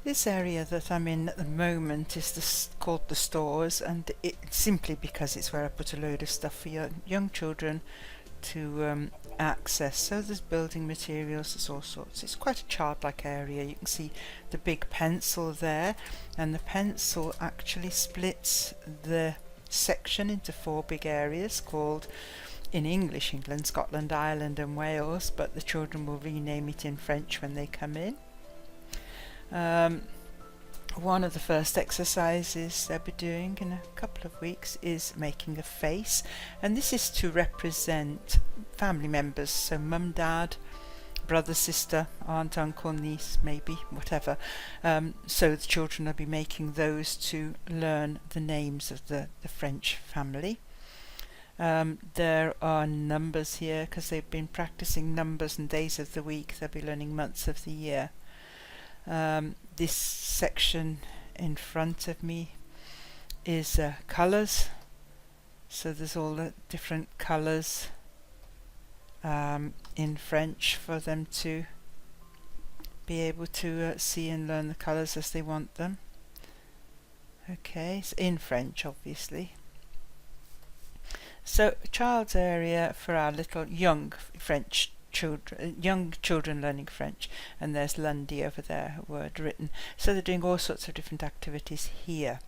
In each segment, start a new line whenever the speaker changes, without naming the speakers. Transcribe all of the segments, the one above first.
This area that I'm in at the moment is called the stores, and it's simply because it's where I put a load of stuff for young children to access. So there's building materials, there's all sorts. It's quite a childlike area. You can see the big pencil there, and the pencil actually splits the section into 4 big areas called, in English, England, Scotland, Ireland and Wales, but the children will rename it in French when they come in. One of the first exercises they'll be doing in a couple of weeks is making a face, and this is to represent family members, so mum, dad, brother, sister, aunt, uncle, niece, maybe, whatever. So the children will be making those to learn the names of the French family. There are numbers here because they've been practicing numbers and days of the week. They'll be learning months of the year. This section in front of me is colours, so there's all the different colours in French for them to be able to see and learn the colours as they want them. Okay, so in French obviously. So a child's area for our little young French children, young children learning French, and there's Lundy over there, word written. So they're doing all sorts of different activities here.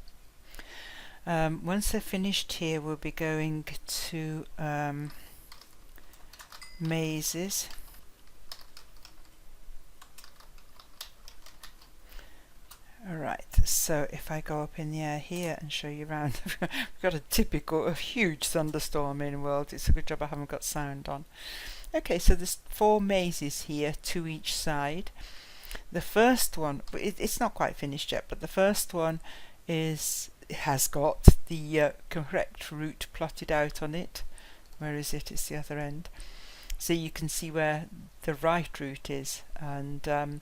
Once they're finished here, we'll be going to mazes. Alright, so if I go up in the air here and show you around, we've got a huge thunderstorm in the world. It's a good job I haven't got sound on. Okay, so there's 4 mazes here, 2 each side. The first one, it's not quite finished yet, but the first one has got the correct route plotted out on it. Where is it? It's the other end. So you can see where the right route is, and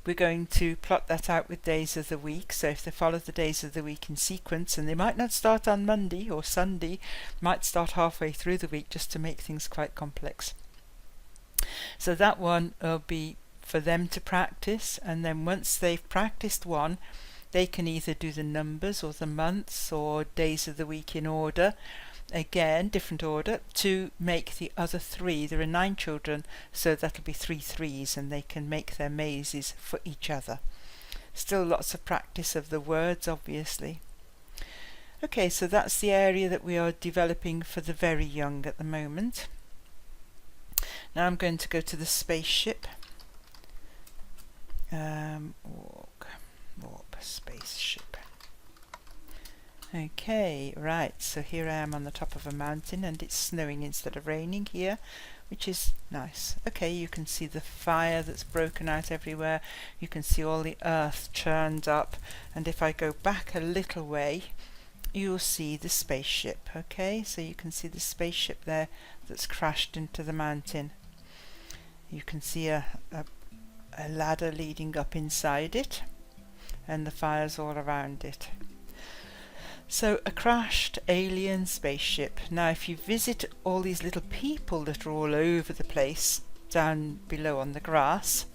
we're going to plot that out with days of the week. So if they follow the days of the week in sequence, and they might not start on Monday or Sunday, might start halfway through the week just to make things quite complex. So that one will be for them to practice, and then once they've practiced one, they can either do the numbers or the months or days of the week in order, again different order, to make the other 3. There are 9 children, so that'll be 3 threes, and they can make their mazes for each other. Still lots of practice of the words, obviously. Okay, so that's the area that we are developing for the very young at the moment. Now I'm going to go to the spaceship. Warp, spaceship. Okay, right, so here I am on the top of a mountain, and it's snowing instead of raining here, which is nice. Okay, you can see the fire that's broken out everywhere. You can see all the earth churned up, and if I go back a little way, you'll see the spaceship. Okay, so you can see the spaceship there that's crashed into the mountain. You can see a ladder leading up inside it, and the fire's all around it. So a crashed alien spaceship. Now if you visit all these little people that are all over the place down below on the grass,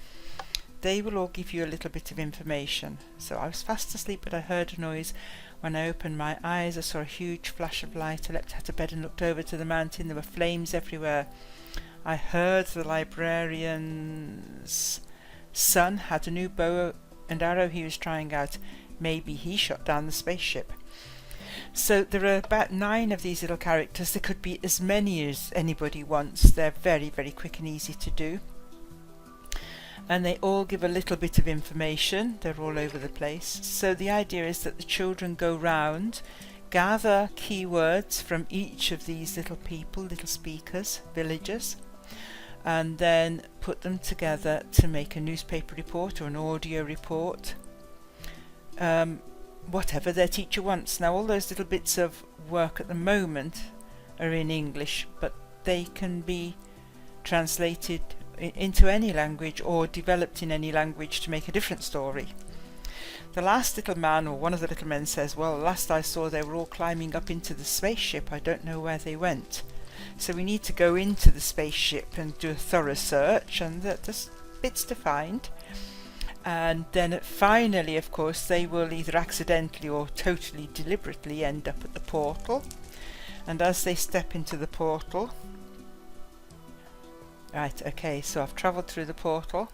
they will all give you a little bit of information. So I was fast asleep, but I heard a noise. When I opened my eyes, I saw a huge flash of light. I leapt out of bed and looked over to the mountain. There were flames everywhere. I heard the librarian's son had a new bow and arrow he was trying out. Maybe he shot down the spaceship. So there are about 9 of these little characters. There could be as many as anybody wants. They're very, very quick and easy to do. And they all give a little bit of information. They're all over the place. So the idea is that the children go round, gather keywords from each of these little people, little speakers, villagers, and then put them together to make a newspaper report or an audio report, whatever their teacher wants. Now all those little bits of work at the moment are in English, but they can be translated into any language or developed in any language to make a different story. The last little man, or one of the little men, says, well, last I saw they were all climbing up into the spaceship. I don't know where they went. So we need to go into the spaceship and do a thorough search, and there's bits to find. And then finally, of course, they will either accidentally or totally deliberately end up at the portal. And as they step into the portal, right, okay, so I've travelled through the portal,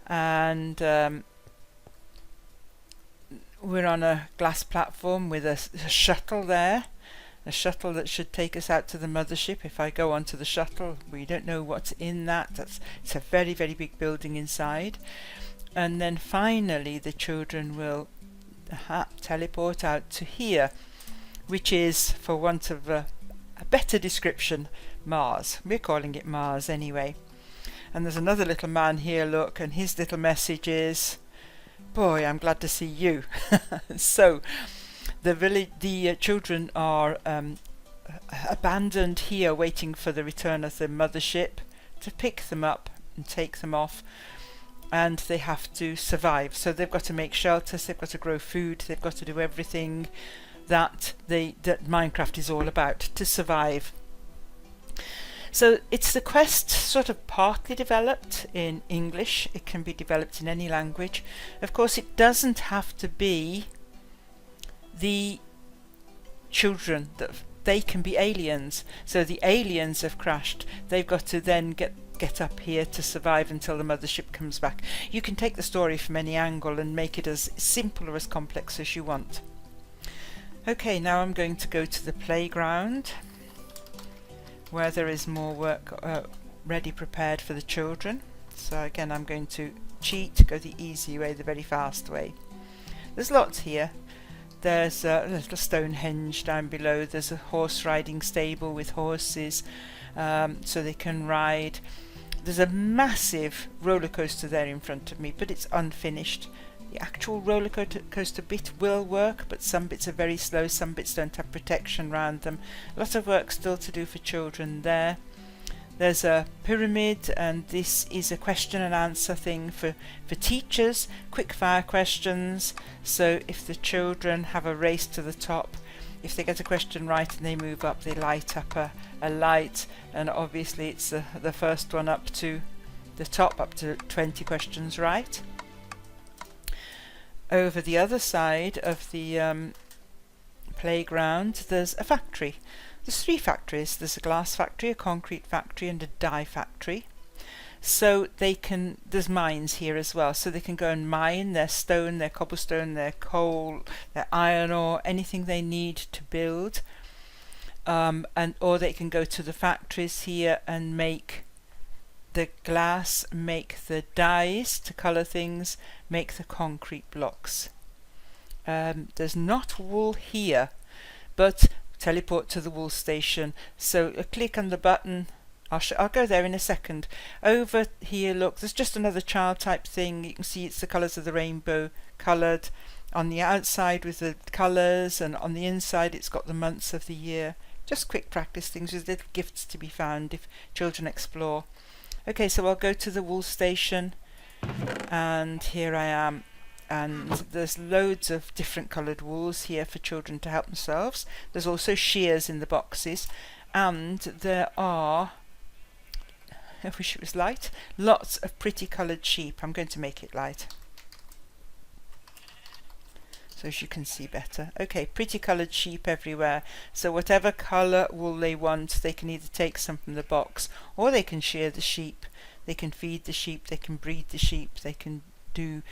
and we're on a glass platform with a shuttle there, a shuttle that should take us out to the mothership. If I go onto the shuttle, we don't know what's in that. It's a very, very big building inside. And then finally the children will teleport out to here, which is, for want of a better description, Mars. We're calling it Mars anyway. And there's another little man here, look, and his little message is, boy, I'm glad to see you. So the children are abandoned here, waiting for the return of the mothership to pick them up and take them off, and they have to survive. So they've got to make shelters, they've got to grow food, they've got to do everything that Minecraft is all about to survive. So it's the quest sort of partly developed in English. It can be developed in any language. Of course, it doesn't have to be the children. They can be aliens. So the aliens have crashed. They've got to then get up here to survive until the mothership comes back. You can take the story from any angle and make it as simple or as complex as you want. Okay, now I'm going to go to the playground, where there is more work ready prepared for the children. So again, I'm going to cheat, go the easy way, the very fast way. There's lots here. There's a little Stonehenge down below. There's a horse riding stable with horses, so they can ride. There's a massive roller coaster there in front of me, but it's unfinished. The actual roller coaster bit will work, but some bits are very slow, some bits don't have protection around them. A lot of work still to do for children there. There's a pyramid, and this is a question and answer thing for teachers, quick fire questions. So if the children have a race to the top, if they get a question right and they move up, they light up a light, and obviously it's the first one up to the top, up to 20 questions right. Over the other side of the playground, there's a factory. There's 3 factories. There's a glass factory, a concrete factory, and a dye factory. So there's mines here as well, so they can go and mine their stone, their cobblestone, their coal, their iron ore, anything they need to build, or they can go to the factories here and make the glass, make the dyes to colour things, make the concrete blocks. There's not wool here, but teleport to the wool station. So a click on the button. I'll go there in a second. Over here, look, there's just another child type thing. You can see it's the colours of the rainbow coloured on the outside with the colours, and on the inside it's got the months of the year. Just quick practice things with little gifts to be found if children explore. Okay, so I'll go to the wool station, and here I am, and there's loads of different coloured wools here for children to help themselves. There's also shears in the boxes, and there are, I wish it was light, lots of pretty coloured sheep. I'm going to make it light so as you can see better. Okay, pretty coloured sheep everywhere. So whatever colour wool they want, they can either take some from the box, or they can shear the sheep, they can feed the sheep, they can breed the sheep, they can do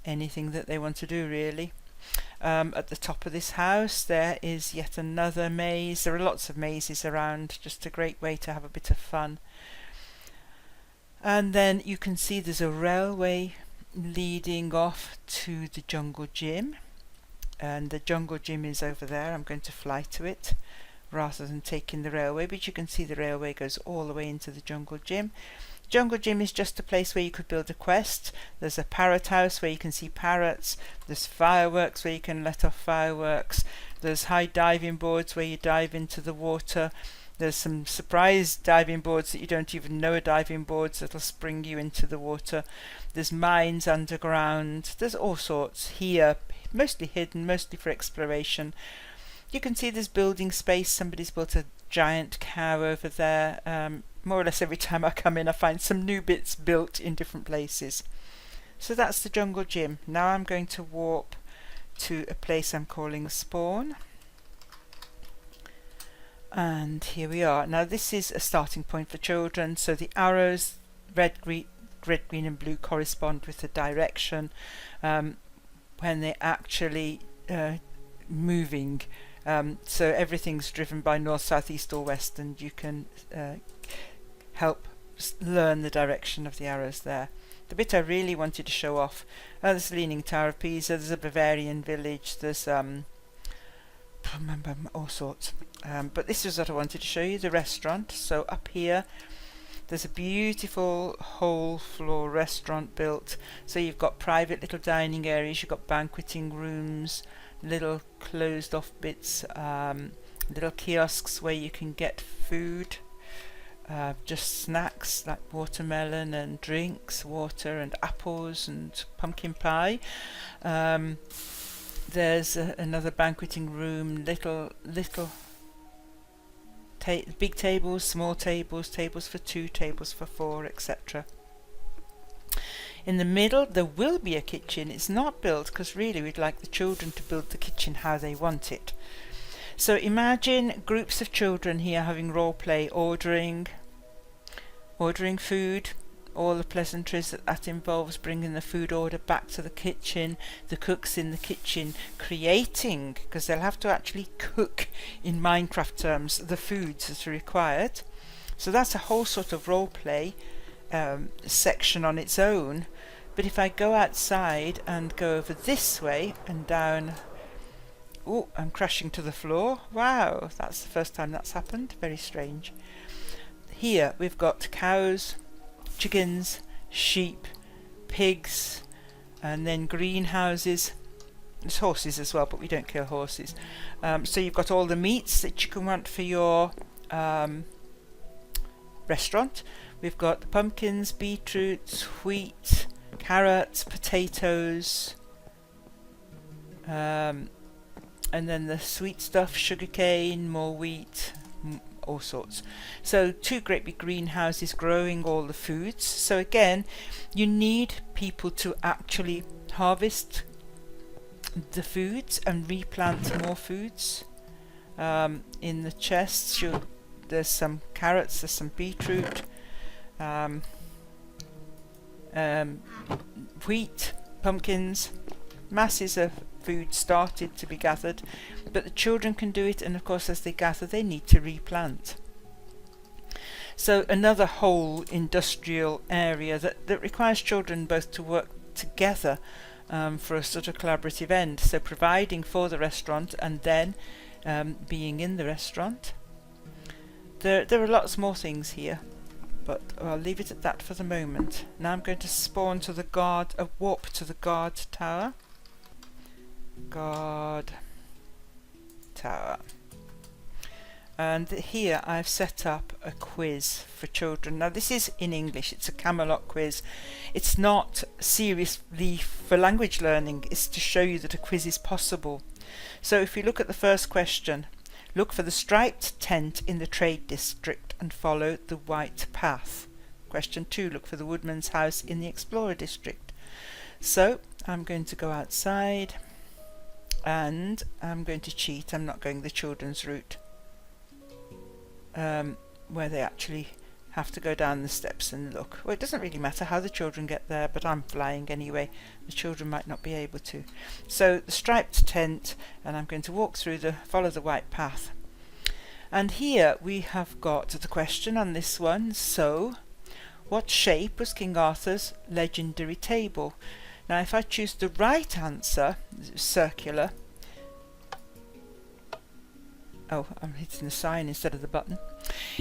anything that they want to do really. At the top of this house there is yet another maze. There are lots of mazes around, just a great way to have a bit of fun. And then you can see there's a railway leading off to the jungle gym, and the jungle gym is over there. I'm going to fly to it rather than taking the railway, but you can see the railway goes all the way into the jungle gym. Jungle gym is just a place where you could build a quest. There's a parrot house where you can see parrots. There's fireworks where you can let off fireworks. There's high diving boards where you dive into the water. There's some surprise diving boards that you don't even know are diving boards that'll spring you into the water. There's mines underground. There's all sorts here, mostly hidden, mostly for exploration. You can see there's building space. Somebody's built a giant cow over there. More or less every time I come in I find some new bits built in different places. So that's the jungle gym. Now I'm going to warp to a place I'm calling Spawn. And here we are. Now this is a starting point for children, so the arrows, red, green and blue, correspond with the direction when they're actually moving. So everything's driven by north, south, east or west, and you can help learn the direction of the arrows there. The bit I really wanted to show off, there's the Leaning Tower of Pisa, there's a Bavarian village, there's I remember all sorts, but this is what I wanted to show you, the restaurant. So up here there's a beautiful whole floor restaurant built, so you've got private little dining areas, you've got banqueting rooms, little closed off bits, little kiosks where you can get food, just snacks like watermelon and drinks, water and apples and pumpkin pie. There's another banqueting room, big tables, small tables, tables for 2, tables for 4, etc. In the middle there will be a kitchen. It's not built because really we'd like the children to build the kitchen how they want it. So imagine groups of children here having role play, ordering food, all the pleasantries that involves, bringing the food order back to the kitchen, the cooks in the kitchen creating, because they'll have to actually cook in Minecraft terms the foods that are required. So that's a whole sort of role play section on its own. But if I go outside and go over this way and down, oh, I'm crashing to the floor. Wow, that's the first time that's happened. Very strange. Here we've got cows, chickens, sheep, pigs, and then greenhouses. There's horses as well, but we don't kill horses. So you've got all the meats that you can want for your restaurant. We've got pumpkins, beetroots, wheat, carrots, potatoes, and then the sweet stuff, sugarcane, more wheat, all sorts. So 2 great big greenhouses growing all the foods. So again, you need people to actually harvest the foods and replant more foods. In the chests there's some carrots, there's some beetroot, wheat, pumpkins, masses of food started to be gathered, but the children can do it, and of course as they gather they need to replant. So another whole industrial area that requires children both to work together for a sort of collaborative end, so providing for the restaurant and then being in the restaurant. There are lots more things here, but I'll leave it at that for the moment. Now I'm going to spawn to the warp to the guard tower. Guard tower. And here I've set up a quiz for children. Now this is in English, it's a Camelot quiz. It's not seriously for language learning, it's to show you that a quiz is possible. So if you look at the first question, look for the striped tent in the trade district and follow the white path. Question 2, look for the woodman's house in the explorer district. So I'm going to go outside and I'm going to cheat. I'm not going the children's route, where they actually have to go down the steps and look. Well, it doesn't really matter how the children get there, but I'm flying anyway. The children might not be able to. So the striped tent, and I'm going to follow the white path. And here we have got the question on this one. So, what shape was King Arthur's legendary table? Now if I choose the right answer, circular. Oh, I'm hitting the sign instead of the button.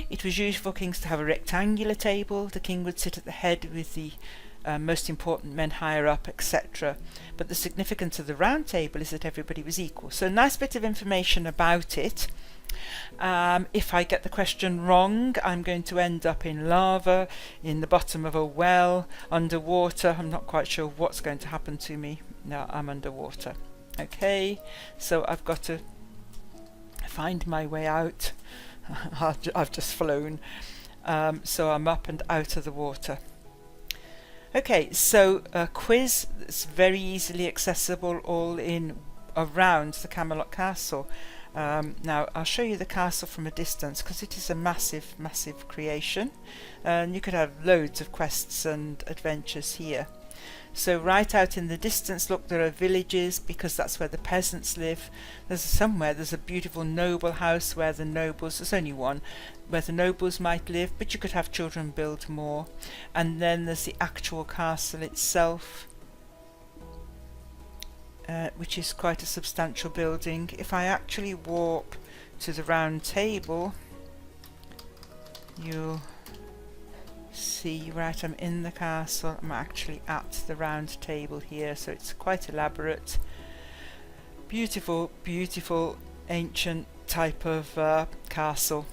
It was usual for kings to have a rectangular table. The king would sit at the head with the most important men higher up, etc. But the significance of the round table is that everybody was equal. So a nice bit of information about it. If I get the question wrong, I'm going to end up in lava, in the bottom of a well, underwater. I'm not quite sure what's going to happen to me. No, I'm underwater. Okay, so I've got to find my way out. I've just flown, so I'm up and out of the water. Okay, so a quiz that's very easily accessible all in around the Camelot Castle. Now I'll show you the castle from a distance because it is a massive, massive creation, and you could have loads of quests and adventures here. So right out in the distance, look, there are villages because that's where the peasants live. There's a beautiful noble house where the nobles, there's only one, where the nobles might live, but you could have children build more. And then there's the actual castle itself, which is quite a substantial building. If I actually walk to the round table, you'll see, right, I'm in the castle. I'm actually at the round table here, so it's quite elaborate. Beautiful, beautiful ancient type of castle.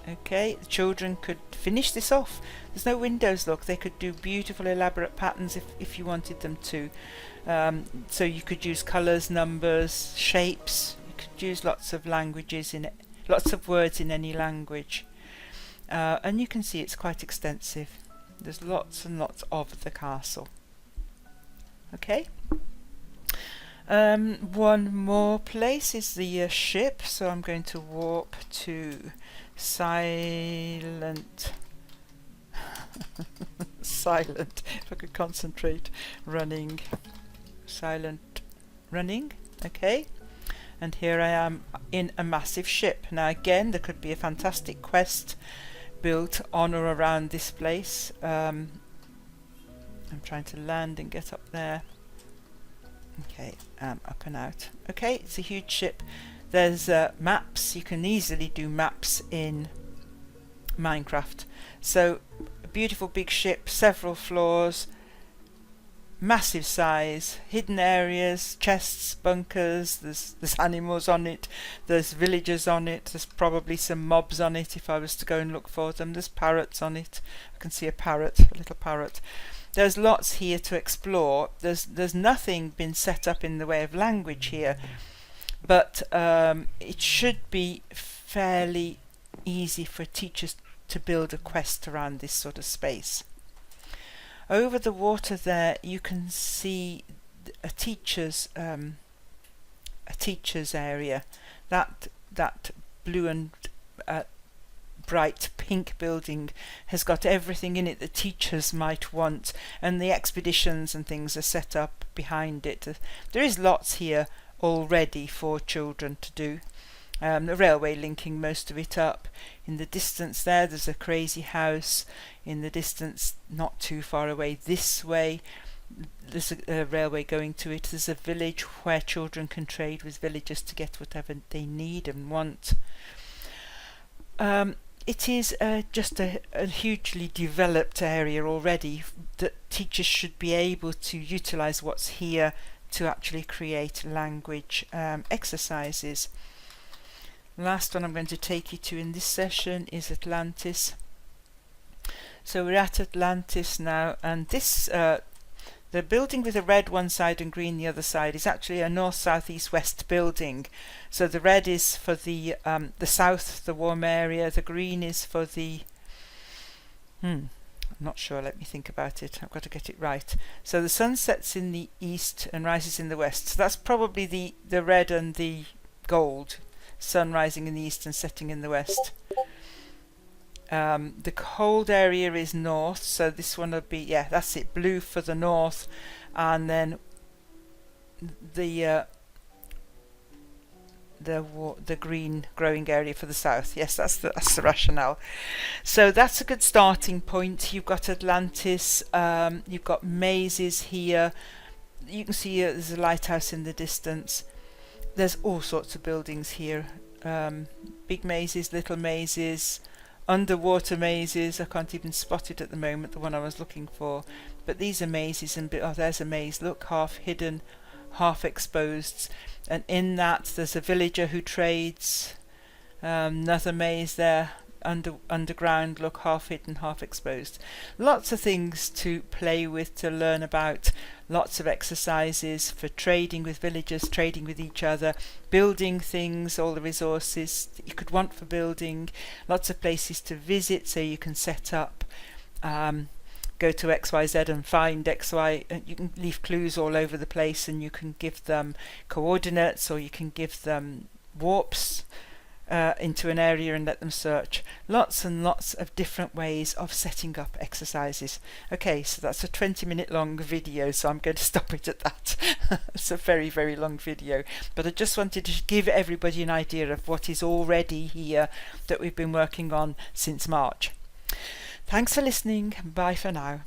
Okay, the children could finish this off. There's no windows, look. They could do beautiful elaborate patterns if you wanted them to. So you could use colours, numbers, shapes. You could use lots of languages in it, lots of words in any language. And you can see it's quite extensive. There's lots and lots of the castle. Okay. One more place is the ship, so I'm going to walk to Silent Silent, if I could concentrate, running. Silent running. Okay. And here I am in a massive ship. Now again, there could be a fantastic quest built on or around this place. I'm trying to land and get up there. Okay, up and out. Okay, it's a huge ship. There's maps. You can easily do maps in Minecraft. So a beautiful big ship, several floors, massive size, hidden areas, chests, bunkers, there's animals on it, there's villagers on it, there's probably some mobs on it if I was to go and look for them, there's parrots on it. I can see a parrot, a little parrot. There's lots here to explore. There's nothing been set up in the way of language here, but it should be fairly easy for teachers to build a quest around this sort of space. Over the water there you can see a teacher's area. That blue and bright pink building has got everything in it that teachers might want, and the expeditions and things are set up behind it. There is lots here already for children to do. The railway linking most of it up. In the distance there's a crazy house. In the distance, not too far away this way, there's a railway going to it. There's a village where children can trade with villagers to get whatever they need and want. It is just a hugely developed area already that teachers should be able to utilise what's here to actually create language exercises. Last one I'm going to take you to in this session is Atlantis. So we're at Atlantis now, and this the building with the red one side and green the other side is actually a north, south, east, west building. So the red is for the south, the warm area. The green is for the I'm not sure, let me think about it. I've got to get it right. So the sun sets in the east and rises in the west. So that's probably the red and the gold. Sun rising in the east and setting in the west. The cold area is north, so this one will be, yeah, that's it, blue for the north, and then the green growing area for the south. Yes, that's the rationale. So that's a good starting point. You've got Atlantis, you've got mazes here. You can see there's a lighthouse in the distance. There's all sorts of buildings here. Big mazes, little mazes, underwater mazes. I can't even spot it at the moment, the one I was looking for. But these are mazes, and oh, there's a maze. Look, half hidden, half exposed. And in that, there's a villager who trades. Another maze there, underground. Look, half hidden, half exposed. Lots of things to play with, to learn about. Lots of exercises for trading with villagers, trading with each other, building things, all the resources that you could want for building. Lots of places to visit so you can set up go to XYZ and find XY. You can leave clues all over the place, and you can give them coordinates, or you can give them warps into an area and let them search. Lots and lots of different ways of setting up exercises. Okay, so that's a 20-minute long video, so I'm going to stop it at that. It's a very, very long video, but I just wanted to give everybody an idea of what is already here that we've been working on since March. Thanks for listening. Bye for now.